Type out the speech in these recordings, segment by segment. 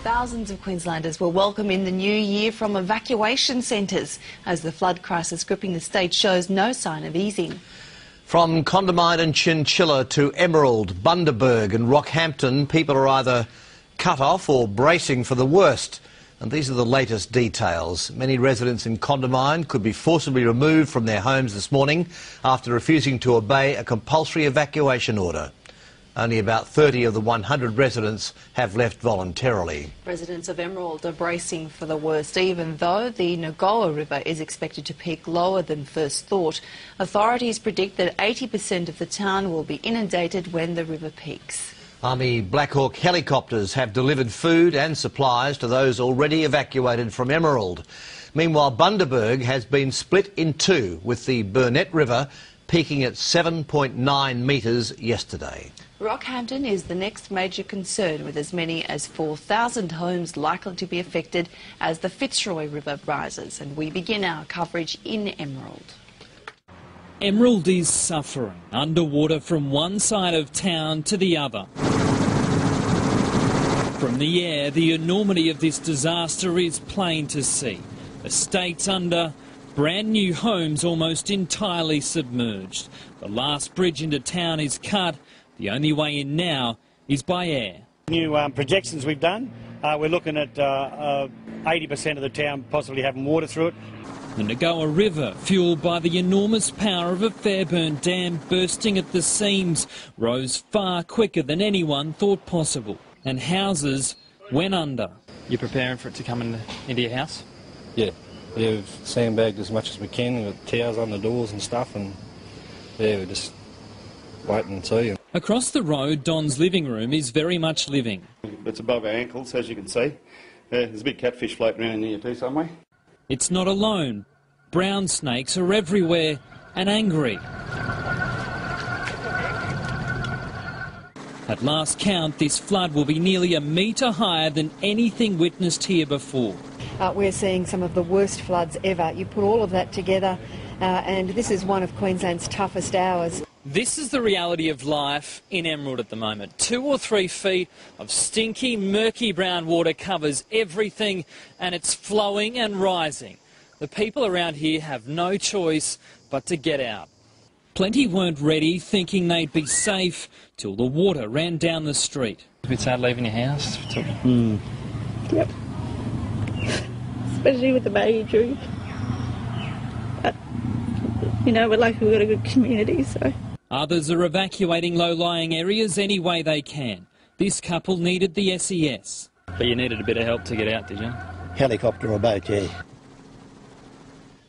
Thousands of Queenslanders will welcome in the new year from evacuation centres as the flood crisis gripping the state shows no sign of easing. From Condamine and Chinchilla to Emerald, Bundaberg and Rockhampton, people are either cut off or bracing for the worst. And these are the latest details. Many residents in Condamine could be forcibly removed from their homes this morning after refusing to obey a compulsory evacuation order. Only about 30 of the 100 residents have left voluntarily. Residents of Emerald are bracing for the worst, even though the Nagoa River is expected to peak lower than first thought. Authorities predict that 80% of the town will be inundated when the river peaks. Army Black Hawk helicopters have delivered food and supplies to those already evacuated from Emerald. Meanwhile, Bundaberg has been split in two, with the Burnett River peaking at 7.9 metres yesterday. Rockhampton is the next major concern, with as many as 4,000 homes likely to be affected as the Fitzroy River rises. And we begin our coverage in Emerald. Emerald is suffering, underwater from one side of town to the other. From the air, the enormity of this disaster is plain to see. Estates under, brand new homes almost entirely submerged. The last bridge into town is cut. The only way in now is by air. New projections we've done, we're looking at 80% of the town possibly having water through it. The Nagoa River, fuelled by the enormous power of a Fairburn dam bursting at the seams, rose far quicker than anyone thought possible, and houses went under. You're preparing for it to come into your house? Yeah, we've sandbagged as much as we can, we've got towers on the doors and stuff, and yeah, we're just waiting and see. Across the road, Don's living room is very much living. It's above our ankles, as you can see. There's a big catfish floating around here too somewhere. It's not alone. Brown snakes are everywhere and angry. At last count, this flood will be nearly a metre higher than anything witnessed here before. We're seeing some of the worst floods ever. You put all of that together and this is one of Queensland's toughest hours. This is the reality of life in Emerald at the moment. 2 or 3 feet of stinky, murky brown water covers everything, and it's flowing and rising. The people around here have no choice but to get out. Plenty weren't ready, thinking they'd be safe, till the water ran down the street. It's a bit sad leaving your house. Yep. Especially with the baby injury. But, you know, we're lucky we've got a good community, so... Others are evacuating low-lying areas any way they can. This couple needed the SES. But you needed a bit of help to get out, did you? Helicopter or boat, yeah.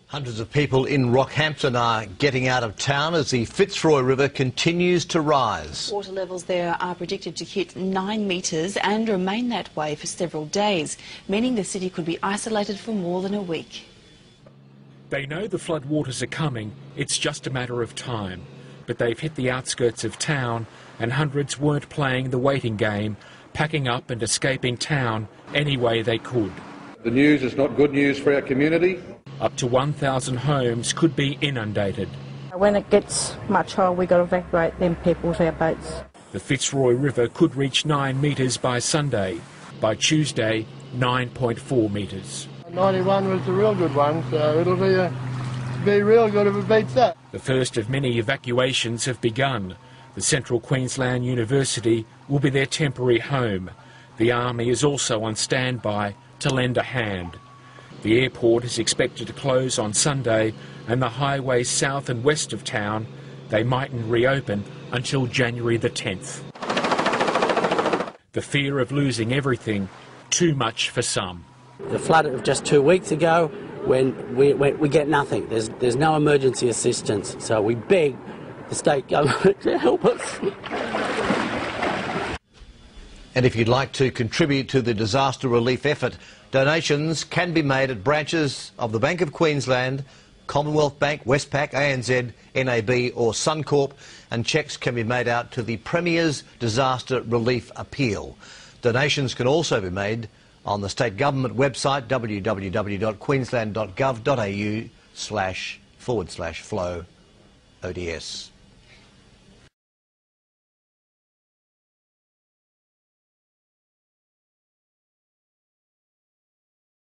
Hundreds of people in Rockhampton are getting out of town as the Fitzroy River continues to rise. Water levels there are predicted to hit 9 metres and remain that way for several days, meaning the city could be isolated for more than a week. They know the floodwaters are coming, it's just a matter of time. But they've hit the outskirts of town, and hundreds weren't playing the waiting game, packing up and escaping town any way they could. The news is not good news for our community. Up to 1,000 homes could be inundated. When it gets much higher, we've got to evacuate them people to our boats. The Fitzroy River could reach 9 metres by Sunday. By Tuesday, 9.4 metres. 91 was the real good one, so it'll be real good if it beats that. The first of many evacuations have begun. The Central Queensland University will be their temporary home. The Army is also on standby to lend a hand. The airport is expected to close on Sunday, and the highways south and west of town, they mightn't reopen until January the 10th. The fear of losing everything, too much for some. The flood of just 2 weeks ago, when we get nothing. There's no emergency assistance, so we beg the state government to help us. And if you'd like to contribute to the disaster relief effort, donations can be made at branches of the Bank of Queensland, Commonwealth Bank, Westpac, ANZ, NAB or Suncorp, and cheques can be made out to the Premier's Disaster Relief Appeal. Donations can also be made on the state government website www.queensland.gov.au//flow ODS.